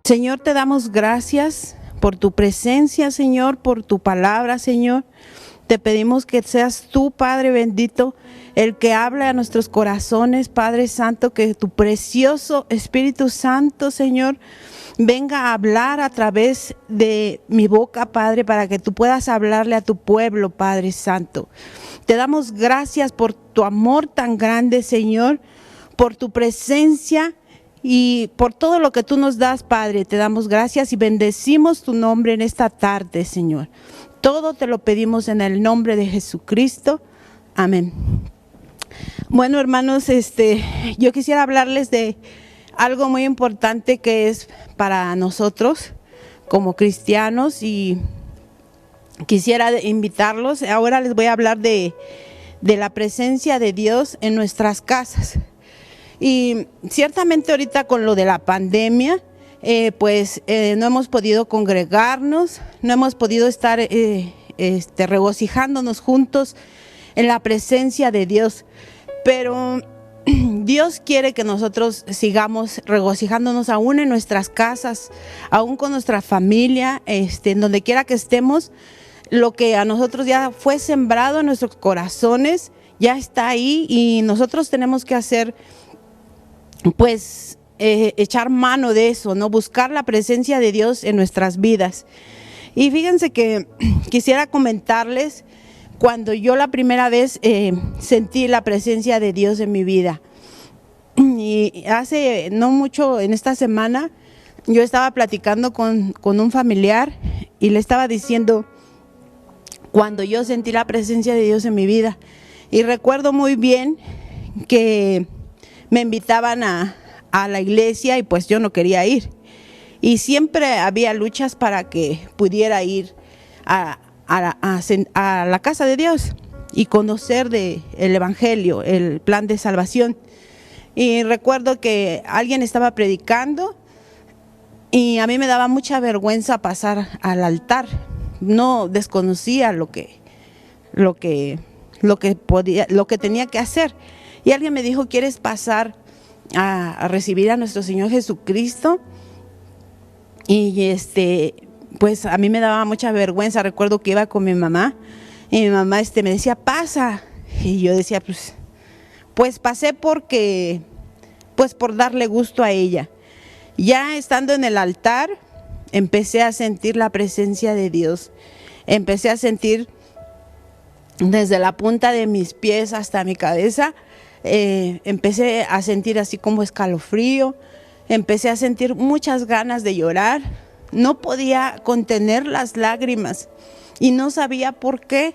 Señor, te damos gracias por tu presencia, Señor, por tu palabra, Señor. Te pedimos que seas tú, Padre bendito, el que habla a nuestros corazones, Padre Santo, que tu precioso Espíritu Santo, Señor, venga a hablar a través de mi boca, Padre, para que tú puedas hablarle a tu pueblo, Padre Santo. Te damos gracias por tu amor tan grande, Señor, por tu presencia y por todo lo que tú nos das, Padre. Te damos gracias y bendecimos tu nombre en esta tarde, Señor. Todo te lo pedimos en el nombre de Jesucristo. Amén. Bueno, hermanos, yo quisiera hablarles de algo muy importante que es para nosotros como cristianos y quisiera invitarlos. Ahora les voy a hablar de la presencia de Dios en nuestras casas. Y ciertamente ahorita con lo de la pandemia, no hemos podido congregarnos, no hemos podido estar regocijándonos juntos en la presencia de Dios. Pero Dios quiere que nosotros sigamos regocijándonos aún en nuestras casas, aún con nuestra familia, en donde quiera que estemos. Lo que a nosotros ya fue sembrado en nuestros corazones ya está ahí y nosotros tenemos que hacer, echar mano de eso, ¿no? Buscar la presencia de Dios en nuestras vidas. Y fíjense que quisiera comentarles cuando yo la primera vez sentí la presencia de Dios en mi vida. Y hace no mucho, en esta semana, yo estaba platicando con un familiar y le estaba diciendo cuando yo sentí la presencia de Dios en mi vida. Y recuerdo muy bien que me invitaban a la iglesia y pues yo no quería ir. Y siempre había luchas para que pudiera ir a la casa de Dios y conocer el evangelio, el plan de salvación. Y recuerdo que alguien estaba predicando y a mí me daba mucha vergüenza pasar al altar. No desconocía lo que tenía que hacer. Y alguien me dijo, ¿quieres pasar a recibir a nuestro Señor Jesucristo? Y pues a mí me daba mucha vergüenza. Recuerdo que iba con mi mamá y mi mamá me decía, pasa. Y yo decía, pues pasé por darle gusto a ella. Ya estando en el altar, empecé a sentir la presencia de Dios. Empecé a sentir desde la punta de mis pies hasta mi cabeza. Empecé a sentir así como escalofrío. Empecé a sentir muchas ganas de llorar. No podía contener las lágrimas y no sabía por qué.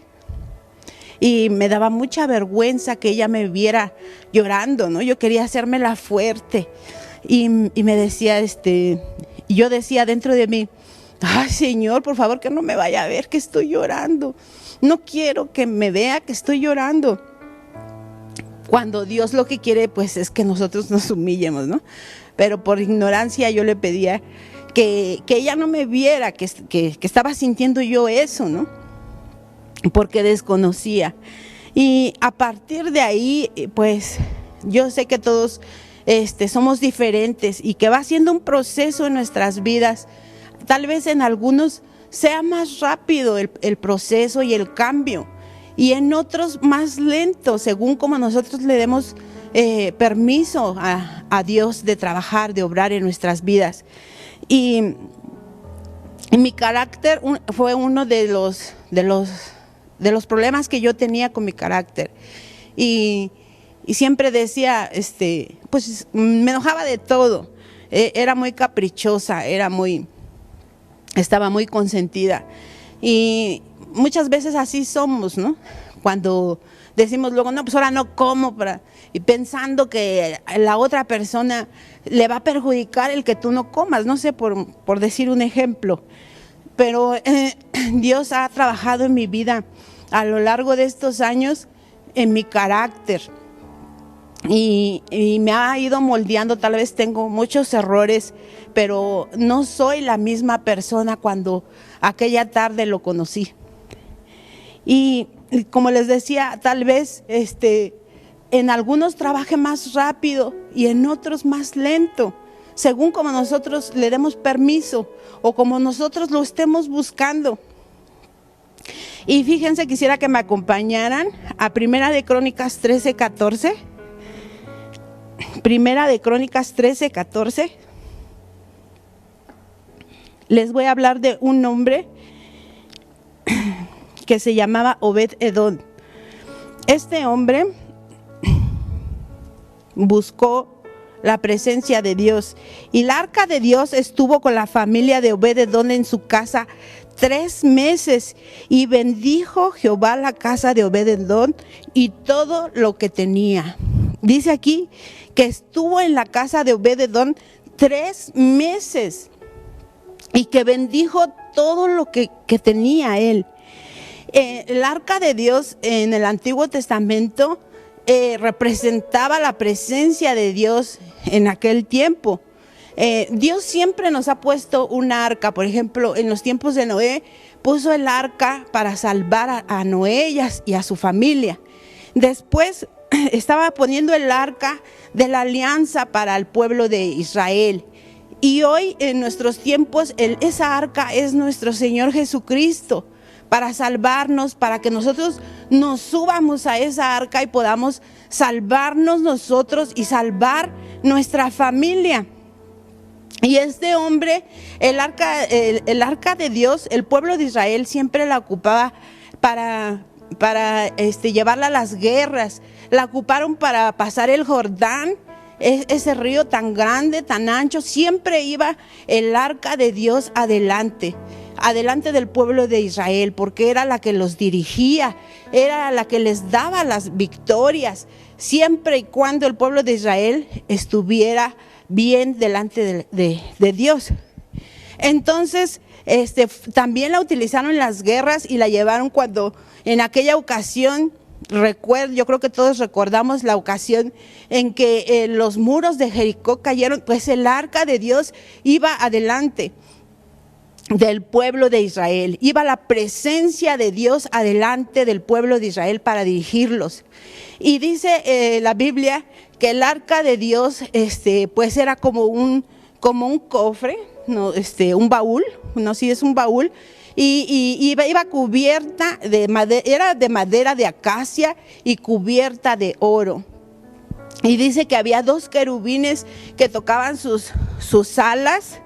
Y me daba mucha vergüenza que ella me viera llorando, ¿no? Yo quería hacérmela fuerte. Y me decía, yo decía dentro de mí, ay, Señor, por favor que no me vaya a ver que estoy llorando. No quiero que me vea que estoy llorando. Cuando Dios lo que quiere, pues, es que nosotros nos humillemos, ¿no? Pero por ignorancia yo le pedía que ella no me viera, que estaba sintiendo yo eso, ¿no? Porque desconocía. Y a partir de ahí, pues, yo sé que todos somos diferentes y que va siendo un proceso en nuestras vidas. Tal vez en algunos sea más rápido el proceso y el cambio, y en otros más lento, según como nosotros le demos permiso a Dios de trabajar, de obrar en nuestras vidas. Y mi carácter fue uno de los problemas que yo tenía con mi carácter. Y siempre decía, pues me enojaba de todo. Era muy caprichosa, estaba muy consentida. Y muchas veces así somos, ¿no? Cuando decimos luego, no, pues ahora no como, y pensando que la otra persona le va a perjudicar el que tú no comas, no sé, por decir un ejemplo. Pero Dios ha trabajado en mi vida a lo largo de estos años en mi carácter y me ha ido moldeando. Tal vez tengo muchos errores, pero no soy la misma persona cuando aquella tarde lo conocí. Y como les decía, tal vez en algunos trabaje más rápido y en otros más lento, según como nosotros le demos permiso o como nosotros lo estemos buscando. Y fíjense, quisiera que me acompañaran a Primera de Crónicas 13:14. Primera de Crónicas 13:14. Les voy a hablar de un hombre que se llamaba Obed-Edom. Este hombre buscó la presencia de Dios, y el arca de Dios estuvo con la familia de Obed-Edom en su casa 3 meses, y bendijo Jehová la casa de Obed-Edom y todo lo que tenía. Dice aquí que estuvo en la casa de Obed-Edom 3 meses y que bendijo todo lo que tenía él. El arca de Dios en el Antiguo Testamento representaba la presencia de Dios en aquel tiempo. Dios siempre nos ha puesto un arca. Por ejemplo, en los tiempos de Noé puso el arca para salvar a Noé y a su familia. Después estaba poniendo el arca de la alianza para el pueblo de Israel. Y hoy en nuestros tiempos esa arca es nuestro Señor Jesucristo, para salvarnos, para que nosotros nos subamos a esa arca y podamos salvarnos nosotros y salvar nuestra familia. Y este hombre, el arca de Dios, el pueblo de Israel siempre la ocupaba para llevarla a las guerras. La ocuparon para pasar el Jordán, ese río tan grande, tan ancho. Siempre iba el arca de Dios adelante del pueblo de Israel, porque era la que los dirigía, era la que les daba las victorias, siempre y cuando el pueblo de Israel estuviera bien delante de Dios. Entonces, también la utilizaron en las guerras y la llevaron cuando en aquella ocasión, yo creo que todos recordamos la ocasión en que los muros de Jericó cayeron, pues el arca de Dios iba adelante del pueblo de Israel, iba la presencia de Dios adelante del pueblo de Israel para dirigirlos. Y dice la Biblia que el arca de Dios pues era como un cofre, no, un baúl, no, sí es un baúl, y iba cubierta de madera, era de madera de acacia y cubierta de oro. Y dice que había 2 querubines que tocaban sus alas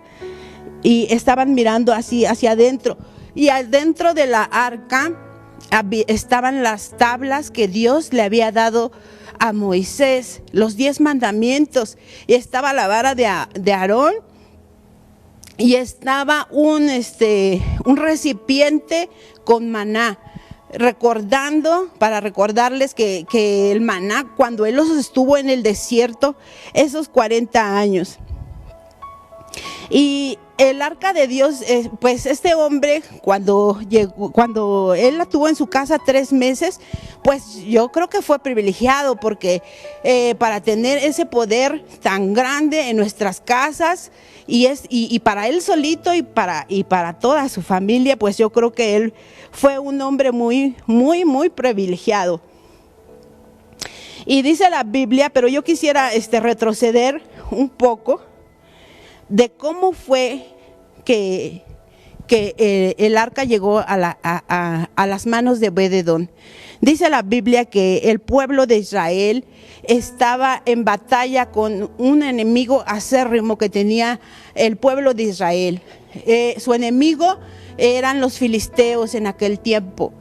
y estaban mirando así hacia adentro. Y adentro de la arca estaban las tablas que Dios le había dado a Moisés, los 10 mandamientos. Y estaba la vara de Aarón, y estaba un recipiente con maná, para recordarles que el maná, cuando él los estuvo en el desierto esos 40 años. Y el arca de Dios, pues este hombre cuando él la tuvo en su casa 3 meses, pues yo creo que fue privilegiado, porque para tener ese poder tan grande en nuestras casas y para él solito y para toda su familia, pues yo creo que él fue un hombre muy, muy, muy privilegiado. Y dice la Biblia, pero yo quisiera retroceder un poco de cómo fue que el arca llegó a las manos de Obed-Edom. Dice la Biblia que el pueblo de Israel estaba en batalla con un enemigo acérrimo que tenía el pueblo de Israel. Su enemigo eran los filisteos en aquel tiempo.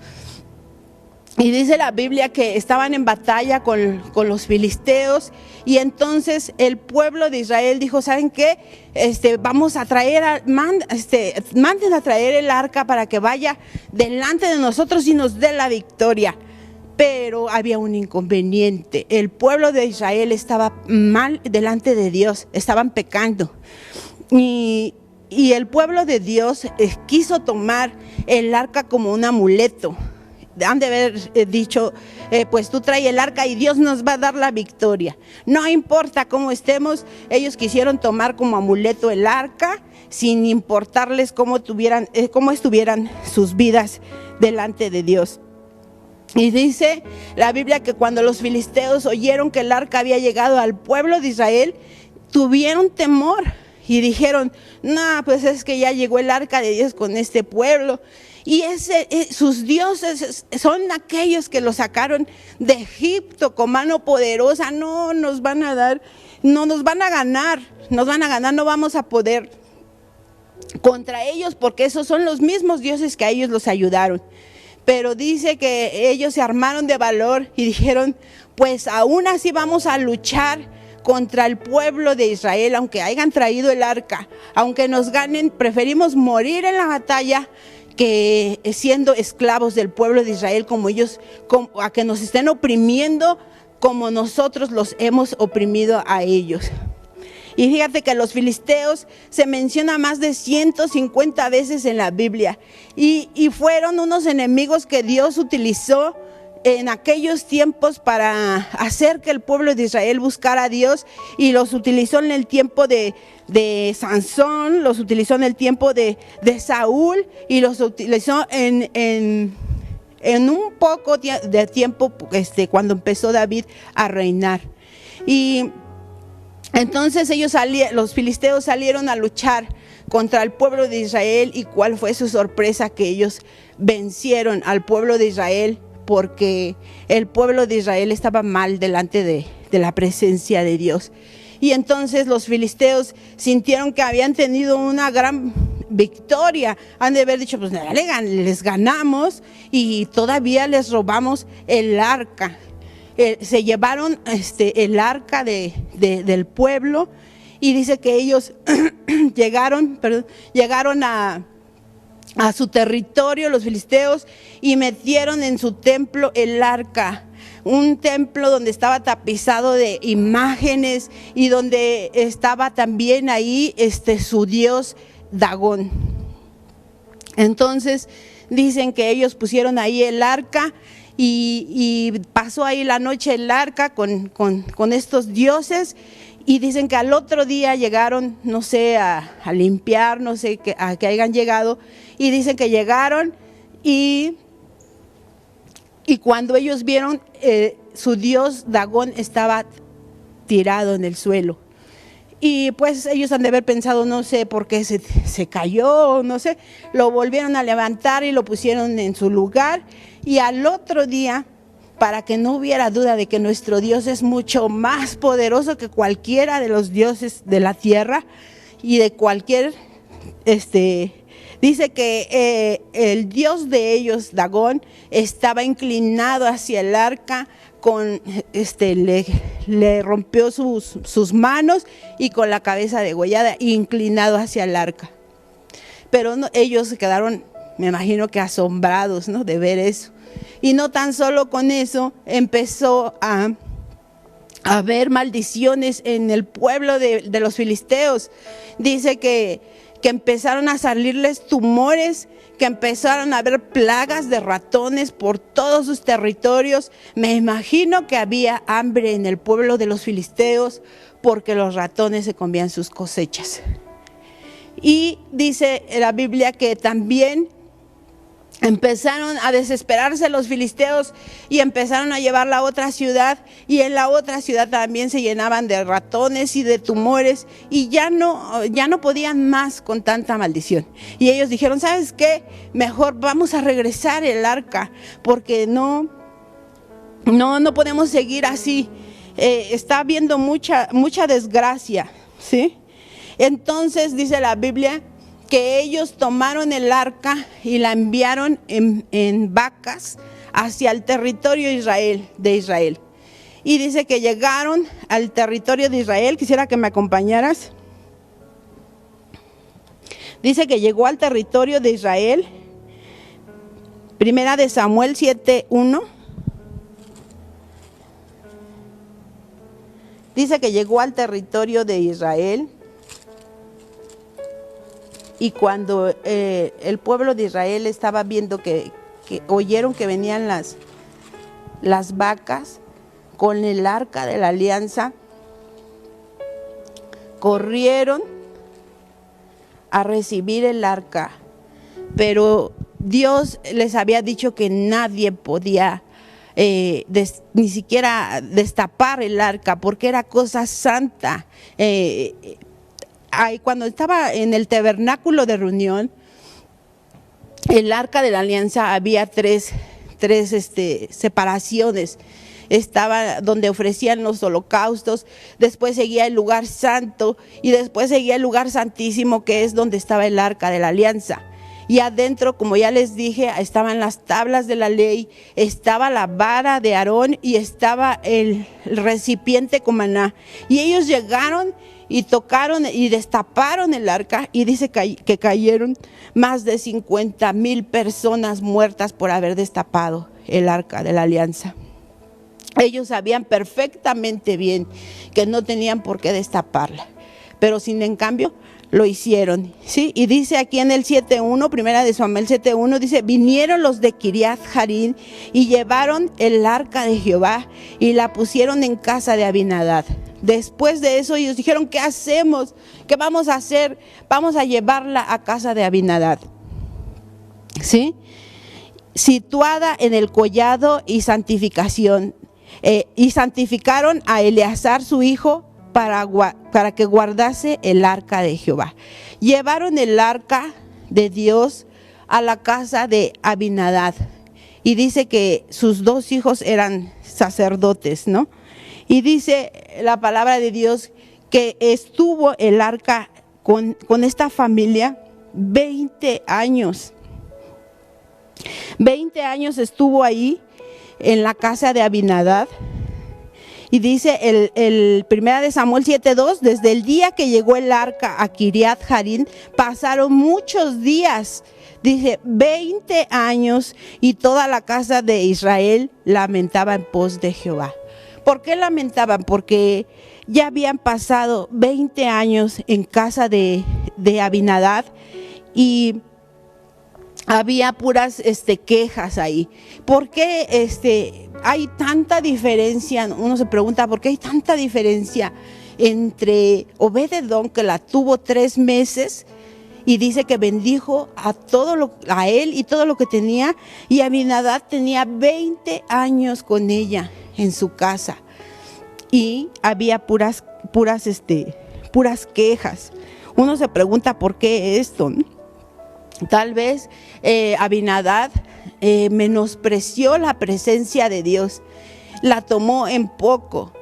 Y dice la Biblia que estaban en batalla con los filisteos, y entonces el pueblo de Israel dijo, ¿saben qué? Vamos a traer, manden a traer el arca para que vaya delante de nosotros y nos dé la victoria. Pero había un inconveniente: el pueblo de Israel estaba mal delante de Dios, estaban pecando. Y el pueblo de Dios quiso tomar el arca como un amuleto. Han de haber dicho, pues tú trae el arca y Dios nos va a dar la victoria. No importa cómo estemos, ellos quisieron tomar como amuleto el arca, sin importarles cómo estuvieran sus vidas delante de Dios. Y dice la Biblia que cuando los filisteos oyeron que el arca había llegado al pueblo de Israel, tuvieron temor. y dijeron, no, pues es que ya llegó el arca de Dios con este pueblo. Y sus dioses son aquellos que los sacaron de Egipto con mano poderosa. No nos van a dar, no nos van a ganar, no vamos a poder contra ellos, porque esos son los mismos dioses que a ellos los ayudaron. Pero dice que ellos se armaron de valor y dijeron, pues aún así vamos a luchar contra el pueblo de Israel, aunque hayan traído el arca, aunque nos ganen, preferimos morir en la batalla que siendo esclavos del pueblo de Israel, como ellos, a que nos estén oprimiendo como nosotros los hemos oprimido a ellos. Y fíjate que los filisteos se menciona más de 150 veces en la Biblia, y fueron unos enemigos que Dios utilizó en aquellos tiempos para hacer que el pueblo de Israel buscara a Dios, y los utilizó en el tiempo de Sansón, los utilizó en el tiempo de Saúl, y los utilizó en un poco de tiempo cuando empezó David a reinar. Y entonces los filisteos salieron a luchar contra el pueblo de Israel, y cuál fue su sorpresa, que ellos vencieron al pueblo de Israel, porque el pueblo de Israel estaba mal delante de la presencia de Dios. Y entonces los filisteos sintieron que habían tenido una gran victoria. Han de haber dicho, pues les ganamos y todavía les robamos el arca. Se llevaron el arca del pueblo, y dice que ellos llegaron a su territorio, los filisteos, y metieron en su templo el arca, un templo donde estaba tapizado de imágenes, y donde estaba también ahí su dios Dagón. Entonces dicen que ellos pusieron ahí el arca, y pasó ahí la noche el arca con estos dioses. Y dicen que al otro día llegaron, no sé, a limpiar, no sé, a que hayan llegado. Y dicen que llegaron, y cuando ellos vieron, su dios Dagón estaba tirado en el suelo. Y pues ellos han de haber pensado, no sé por qué se cayó, no sé. Lo volvieron a levantar y lo pusieron en su lugar. Y al otro día, para que no hubiera duda de que nuestro Dios es mucho más poderoso que cualquiera de los dioses de la tierra y de cualquier, dice que el Dios de ellos, Dagón, estaba inclinado hacia el arca, le rompió sus manos, y con la cabeza degollada, inclinado hacia el arca. Pero ellos se quedaron, me imagino que asombrados, ¿no?, de ver eso. Y no tan solo con eso, empezó a haber maldiciones en el pueblo de los filisteos. Dice que empezaron a salirles tumores, que empezaron a haber plagas de ratones por todos sus territorios. Me imagino que había hambre en el pueblo de los filisteos, porque los ratones se comían sus cosechas. Y dice la Biblia que también empezaron a desesperarse los filisteos, y empezaron a llevarla a otra ciudad, y en la otra ciudad también se llenaban de ratones y de tumores, y ya no podían más con tanta maldición. Y ellos dijeron, ¿sabes qué? Mejor vamos a regresar el arca, porque no podemos seguir así. Está habiendo mucha desgracia, ¿sí? Entonces dice la Biblia que ellos tomaron el arca y la enviaron en vacas hacia el territorio de Israel. Y dice que llegaron al territorio de Israel. Quisiera que me acompañaras. Dice que llegó al territorio de Israel. Primera de Samuel 7:1. Dice que llegó al territorio de Israel. Y cuando el pueblo de Israel estaba viendo que oyeron que venían las vacas con el arca de la alianza, corrieron a recibir el arca. Pero Dios les había dicho que nadie podía ni siquiera destapar el arca, porque era cosa santa. cuando estaba en el tabernáculo de reunión, el arca de la alianza, había tres separaciones. Estaba donde ofrecían los holocaustos, después seguía el lugar santo y después seguía el lugar santísimo, que es donde estaba el arca de la alianza. Y adentro, como ya les dije, estaban las tablas de la ley, estaba la vara de Aarón y estaba el recipiente con maná. Y ellos llegaron y tocaron y destaparon el arca, y dice que cayeron más de 50,000 personas muertas por haber destapado el arca de la alianza. Ellos sabían perfectamente bien que no tenían por qué destaparla, pero sin en cambio lo hicieron, ¿sí? Y dice aquí en el 7:1, primera de Samuel 7:1, dice: vinieron los de Kiriat Jarín y llevaron el arca de Jehová y la pusieron en casa de Abinadab. Después de eso ellos dijeron: ¿qué hacemos? ¿Qué vamos a hacer? Vamos a llevarla a casa de Abinadab, ¿sí? Situada en el collado y santificación. Y santificaron a Eleazar su hijo para que guardase el arca de Jehová. Llevaron el arca de Dios a la casa de Abinadab, y dice que sus 2 hijos eran sacerdotes, ¿no? Y dice la palabra de Dios que estuvo el arca con esta familia 20 años. 20 años estuvo ahí en la casa de Abinadab. Y dice el primera de Samuel 7:2, desde el día que llegó el arca a Kiriat Jarín, pasaron muchos días. Dice 20 años, y toda la casa de Israel lamentaba en pos de Jehová. ¿Por qué lamentaban? Porque ya habían pasado 20 años en casa de Abinadab, y había puras quejas ahí. ¿Por qué hay tanta diferencia? Uno se pregunta, ¿por qué hay tanta diferencia entre Obed-Edom, que la tuvo 3 meses, y dice que bendijo a él y todo lo que tenía, y Abinadab tenía 20 años con ella en su casa, y había puras quejas? Uno se pregunta, ¿por qué esto? Tal vez Abinadab menospreció la presencia de Dios, la tomó en poco.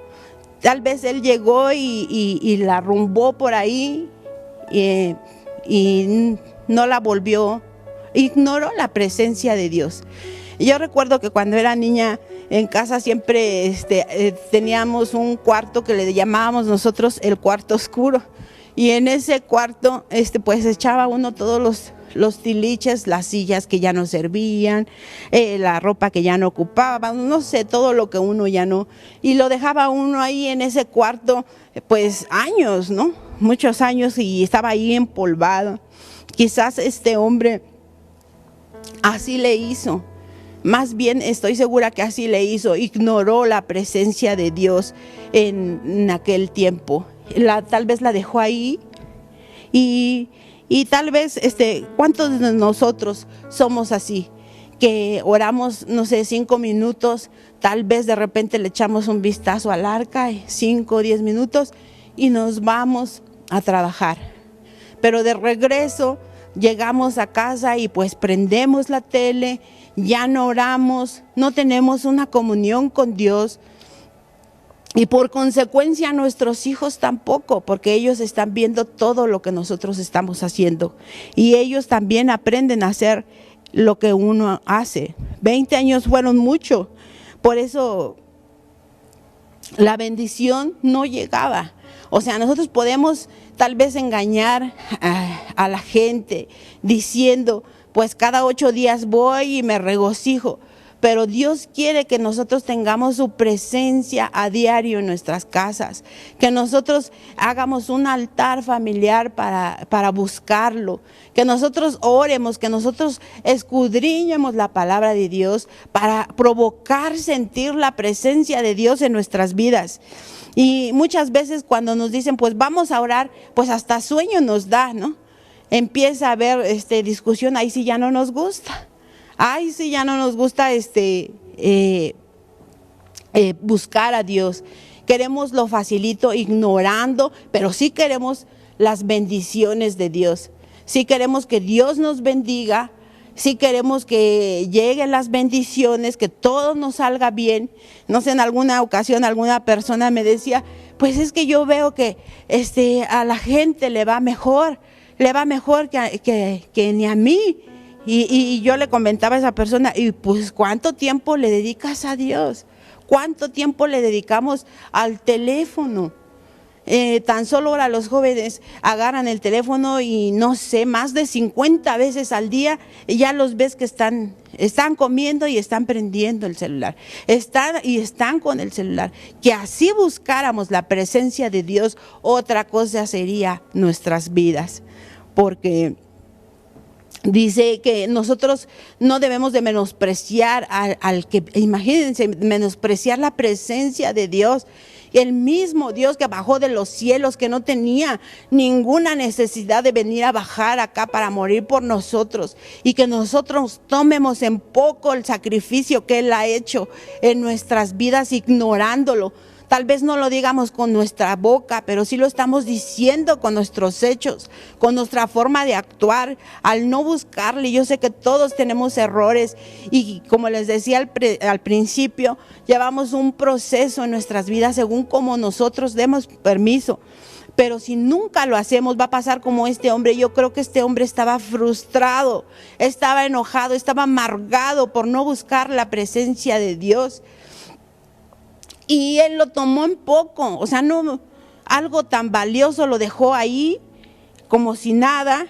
Tal vez él llegó y la rumbó por ahí, y no la volvió, ignoró la presencia de Dios. Yo recuerdo que cuando era niña en casa siempre teníamos un cuarto que le llamábamos nosotros el cuarto oscuro, y en ese cuarto pues echaba uno todos los tiliches, las sillas que ya no servían, la ropa que ya no ocupaba, no sé, todo lo que uno ya no, y lo dejaba uno ahí en ese cuarto, pues años, ¿no? Muchos años, y estaba ahí empolvado. Quizás este hombre así le hizo, más bien estoy segura que así le hizo, ignoró la presencia de Dios en aquel tiempo. Tal vez la dejó ahí, y tal vez, ¿cuántos de nosotros somos así? Que oramos, no sé, 5 minutos, tal vez de repente le echamos un vistazo al arca, 5 o 10 minutos, y nos vamos a trabajar. Pero de regreso llegamos a casa y pues prendemos la tele, ya no oramos, no tenemos una comunión con Dios. Y por consecuencia nuestros hijos tampoco, porque ellos están viendo todo lo que nosotros estamos haciendo, y ellos también aprenden a hacer lo que uno hace. 20 años fueron mucho, por eso la bendición no llegaba. O sea, nosotros podemos tal vez engañar a la gente diciendo, pues cada 8 días voy y me regocijo. Pero Dios quiere que nosotros tengamos su presencia a diario en nuestras casas, que nosotros hagamos un altar familiar para buscarlo, que nosotros oremos, que nosotros escudriñemos la palabra de Dios para provocar sentir la presencia de Dios en nuestras vidas. Y muchas veces cuando nos dicen, pues vamos a orar, pues hasta sueño nos da, ¿no? Empieza a haber discusión, ahí sí ya no nos gusta. Ay, sí, ya no nos gusta buscar a Dios. Queremos lo facilito, ignorando, pero sí queremos las bendiciones de Dios. Si queremos que Dios nos bendiga, si queremos que lleguen las bendiciones, que todo nos salga bien. No sé, en alguna ocasión alguna persona me decía, pues es que yo veo que a la gente le va mejor que ni a mí. Y yo le comentaba a esa persona, y pues ¿cuánto tiempo le dedicas a Dios? ¿Cuánto tiempo le dedicamos al teléfono? Tan solo ahora los jóvenes agarran el teléfono y no sé, más de 50 veces al día, y ya los ves que están comiendo y están prendiendo el celular, están con el celular. Que así buscáramos la presencia de Dios, otra cosa sería nuestras vidas, porque dice que nosotros no debemos de menospreciar al que, imagínense, menospreciar la presencia de Dios. El mismo Dios que bajó de los cielos, que no tenía ninguna necesidad de venir a bajar acá para morir por nosotros, y que nosotros tomemos en poco el sacrificio que Él ha hecho en nuestras vidas, ignorándolo. Tal vez no lo digamos con nuestra boca, pero sí lo estamos diciendo con nuestros hechos, con nuestra forma de actuar, al no buscarle. Yo sé que todos tenemos errores, y como les decía al principio, llevamos un proceso en nuestras vidas según como nosotros demos permiso. Pero si nunca lo hacemos, va a pasar como este hombre. Yo creo que este hombre estaba frustrado, estaba enojado, estaba amargado por no buscar la presencia de Dios. Y él lo tomó en poco, o sea, no, algo tan valioso lo dejó ahí como si nada.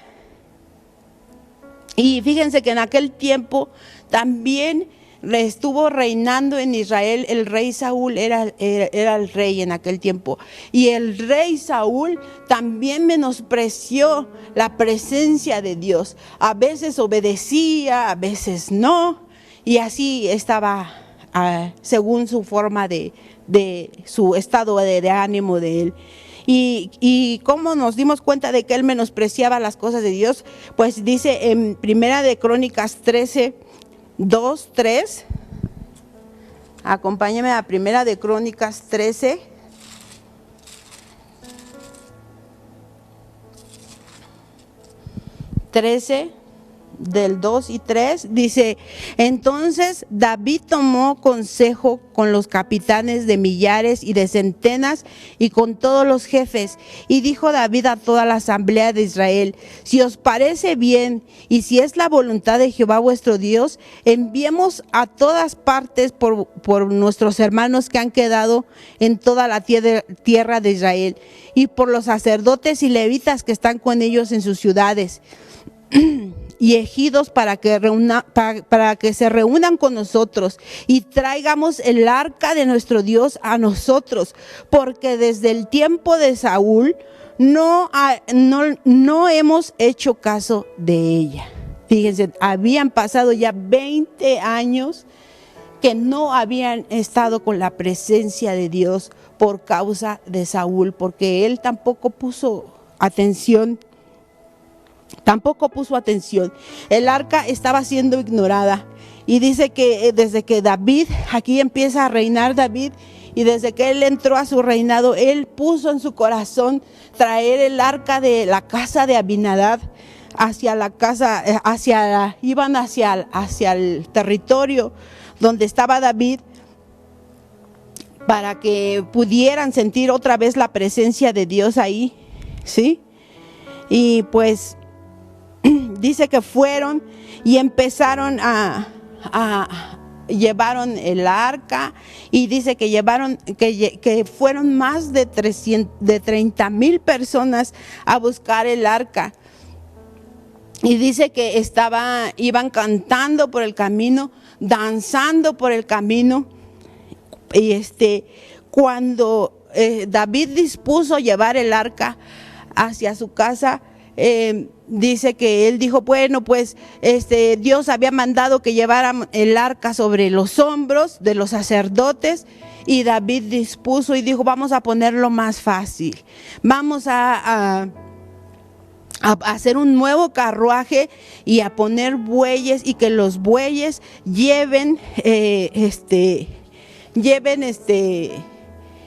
Y fíjense que en aquel tiempo también estuvo reinando en Israel el rey Saúl, era el rey en aquel tiempo. Y el rey Saúl también menospreció la presencia de Dios. A veces obedecía, a veces no, y así estaba según su forma de su estado de ánimo de él. Y cómo nos dimos cuenta de que él menospreciaba las cosas de Dios, pues dice en Primera de Crónicas 13, 2, 3. Acompáñeme a Primera de Crónicas 13. Del 2 y 3, dice: entonces David tomó consejo con los capitanes de millares y de centenas y con todos los jefes, y dijo David a toda la asamblea de Israel: si os parece bien y si es la voluntad de Jehová vuestro Dios, enviemos a todas partes por nuestros hermanos que han quedado en toda la tierra de Israel, y por los sacerdotes y levitas que están con ellos en sus ciudades y ejidos, para que se reúnan con nosotros y traigamos el arca de nuestro Dios a nosotros, porque desde el tiempo de Saúl no hemos hecho caso de ella. Fíjense, habían pasado ya 20 años que no habían estado con la presencia de Dios por causa de Saúl, porque él tampoco puso atención. El arca estaba siendo ignorada. Y dice que desde que David, aquí empieza a reinar David, y desde que él entró a su reinado, él puso en su corazón traer el arca de la casa de Abinadab hacia la casa, iban hacia el territorio donde estaba David, para que pudieran sentir otra vez la presencia de Dios ahí, ¿sí? Y pues dice que fueron y empezaron llevaron el arca, y dice que que fueron más de 30,000 personas a buscar el arca. Y dice que iban cantando por el camino, danzando por el camino. Y cuando David dispuso llevar el arca hacia su casa, dice que él dijo: bueno, pues Dios había mandado que llevaran el arca sobre los hombros de los sacerdotes, y David dispuso y dijo: vamos a ponerlo más fácil, vamos a hacer un nuevo carruaje y a poner bueyes, y que los bueyes lleven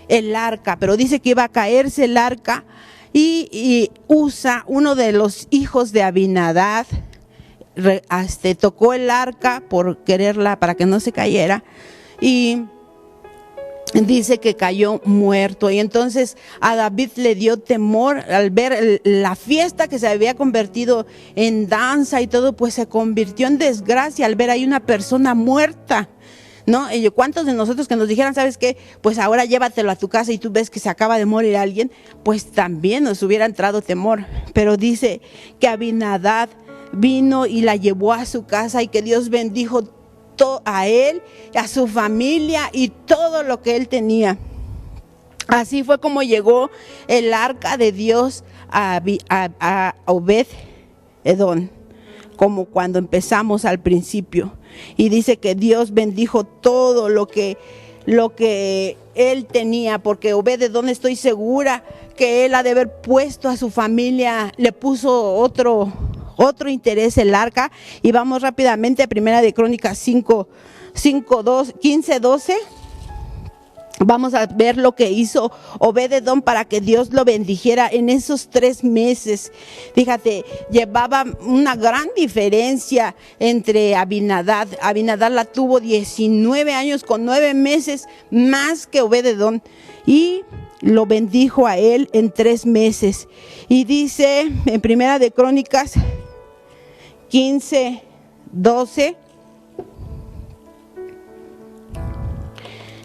el arca. Pero dice que iba a caerse el arca, y Usa, uno de los hijos de Abinadab, tocó el arca por quererla, para que no se cayera, y dice que cayó muerto. Y entonces a David le dio temor al ver la fiesta que se había convertido en danza y todo, pues se convirtió en desgracia al ver ahí una persona muerta, ¿no? Y ¿cuántos de nosotros que nos dijeran, sabes qué, pues ahora llévatelo a tu casa, y tú ves que se acaba de morir alguien? Pues también nos hubiera entrado temor. Pero dice que Abinadab vino y la llevó a su casa, y que Dios bendijo a él, a su familia y todo lo que él tenía. Así fue como llegó el arca de Dios a Obed-Edom, como cuando empezamos al principio. Y dice que Dios bendijo todo lo que él tenía, porque Obed-Edom, estoy segura que él ha de haber puesto a su familia, le puso otro interés el arca. Y vamos rápidamente a Primera de Crónicas 15:12. Vamos a ver lo que hizo Obed-Edom para que Dios lo bendijera en esos 3 meses. Fíjate, llevaba una gran diferencia entre Abinadab. Abinadab la tuvo 19 años con 9 meses más que Obed-Edom, y lo bendijo a él en 3 meses. Y dice en Primera de Crónicas 15:12,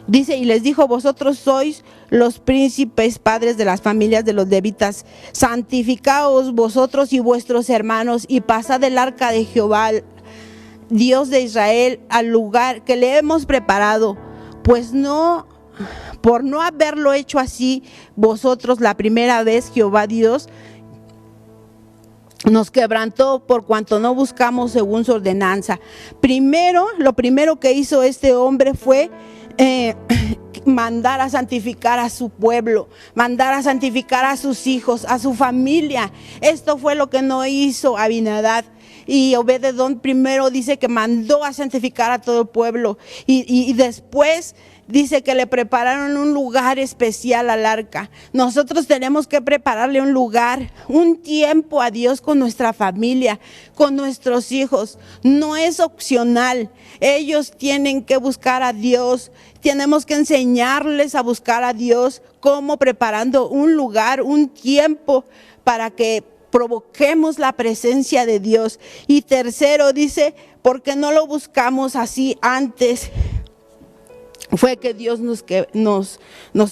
dice: y les dijo: vosotros sois los príncipes padres de las familias de los levitas, santificaos vosotros y vuestros hermanos, y pasad el arca de Jehová, Dios de Israel, al lugar que le hemos preparado, pues por no haberlo hecho así vosotros la primera vez, Jehová Dios nos quebrantó, por cuanto no buscamos según su ordenanza. Lo primero que hizo este hombre fue mandar a santificar a su pueblo, mandar a santificar a sus hijos, a su familia. Esto fue lo que no hizo Abinadab. Y Obed-Edom primero dice que mandó a santificar a todo el pueblo, y después dice que le prepararon un lugar especial al arca. Nosotros tenemos que prepararle un lugar, un tiempo a Dios con nuestra familia, con nuestros hijos. No es opcional. Ellos tienen que buscar a Dios. Tenemos que enseñarles a buscar a Dios, como preparando un lugar, un tiempo para que provoquemos la presencia de Dios. Y tercero dice, porque no lo buscamos así antes, fue que Dios nos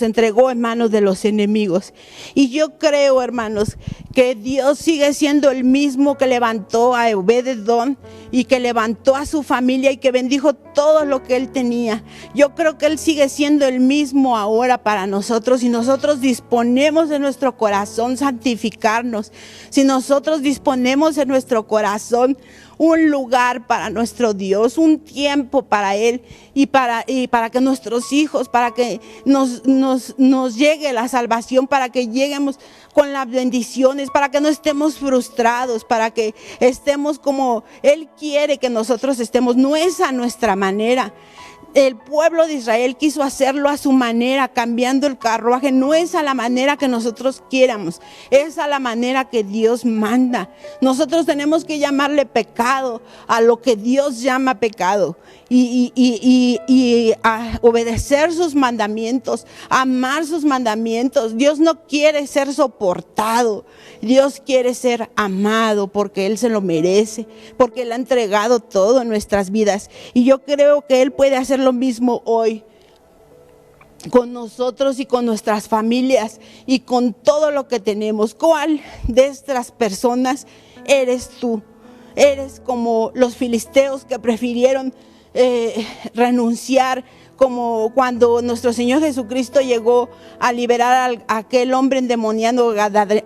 entregó en manos de los enemigos. Y yo creo, hermanos, que Dios sigue siendo el mismo que levantó a Obed-Edom y que levantó a su familia y que bendijo todo lo que él tenía. Yo creo que Él sigue siendo el mismo ahora para nosotros. Si nosotros disponemos de nuestro corazón santificarnos, si nosotros disponemos de nuestro corazón un lugar para nuestro Dios, un tiempo para Él, y para que nuestros hijos, para que nos llegue la salvación, para que lleguemos con las bendiciones, para que no estemos frustrados, para que estemos como Él quiere que nosotros estemos. No es a nuestra manera. El pueblo de Israel quiso hacerlo a su manera, cambiando el carruaje. No es a la manera que nosotros quieramos, es a la manera que Dios manda. Nosotros tenemos que llamarle pecado a lo que Dios llama pecado, y a obedecer sus mandamientos, amar sus mandamientos. Dios no quiere ser soportado, Dios quiere ser amado, porque Él se lo merece, porque Él ha entregado todo en nuestras vidas. Y yo creo que Él puede hacer lo mismo hoy con nosotros y con nuestras familias y con todo lo que tenemos. ¿Cuál de estas personas eres tú? Eres como los filisteos que prefirieron renunciar, como cuando nuestro Señor Jesucristo llegó a liberar a aquel hombre endemoniado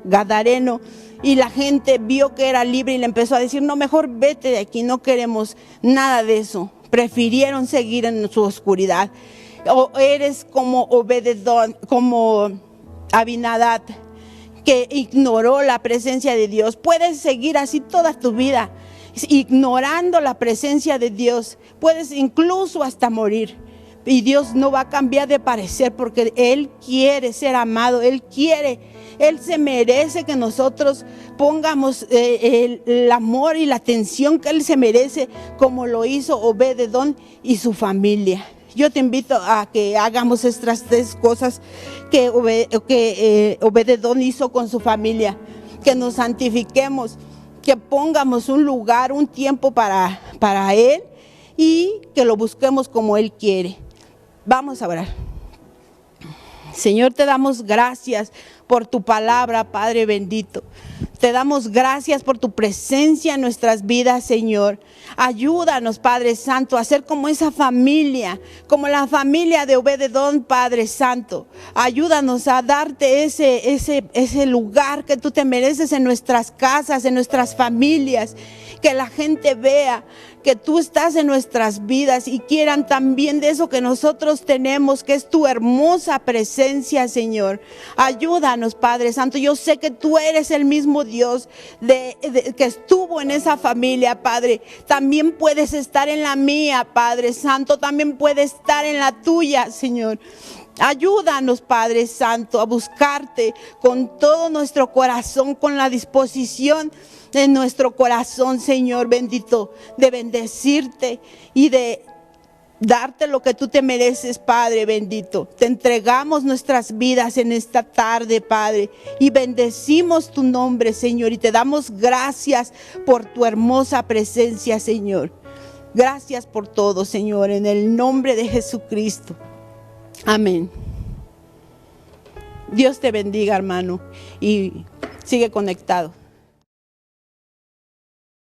gadareno, y la gente vio que era libre y le empezó a decir: no, mejor vete de aquí, no queremos nada de eso. Prefirieron seguir en su oscuridad. O eres como Obed-Edom, como Abinadab, que ignoró la presencia de Dios. Puedes seguir así toda tu vida, ignorando la presencia de Dios. Puedes incluso hasta morir. Y Dios no va a cambiar de parecer porque Él quiere ser amado, Él se merece que nosotros pongamos el amor y la atención que Él se merece, como lo hizo Obed-Edom y su familia. Yo te invito a que hagamos estas 3 cosas que Obed-Edom hizo con su familia, que nos santifiquemos, que pongamos un lugar, un tiempo para Él y que lo busquemos como Él quiere. Vamos a orar. Señor, te damos gracias por tu palabra, Padre bendito. Te damos gracias por tu presencia en nuestras vidas, Señor. Ayúdanos, Padre Santo, a ser como esa familia, como la familia de Obed-Edom, Padre Santo. Ayúdanos a darte ese lugar que tú te mereces en nuestras casas, en nuestras familias. Que la gente vea que tú estás en nuestras vidas y quieran también de eso que nosotros tenemos, que es tu hermosa presencia, Señor. Ayúdanos, Padre Santo. Yo sé que tú eres el mismo Dios que estuvo en esa familia, Padre. También puedes estar en la mía, Padre Santo. También puedes estar en la tuya, Señor. Ayúdanos, Padre Santo, a buscarte con todo nuestro corazón, con la disposición de nuestro corazón, Señor bendito, de bendecirte y de darte lo que tú te mereces, Padre bendito. Te entregamos nuestras vidas en esta tarde, Padre, y bendecimos tu nombre, Señor, y te damos gracias por tu hermosa presencia, Señor. Gracias por todo, Señor, en el nombre de Jesucristo. Amén. Dios te bendiga, hermano, y sigue conectado.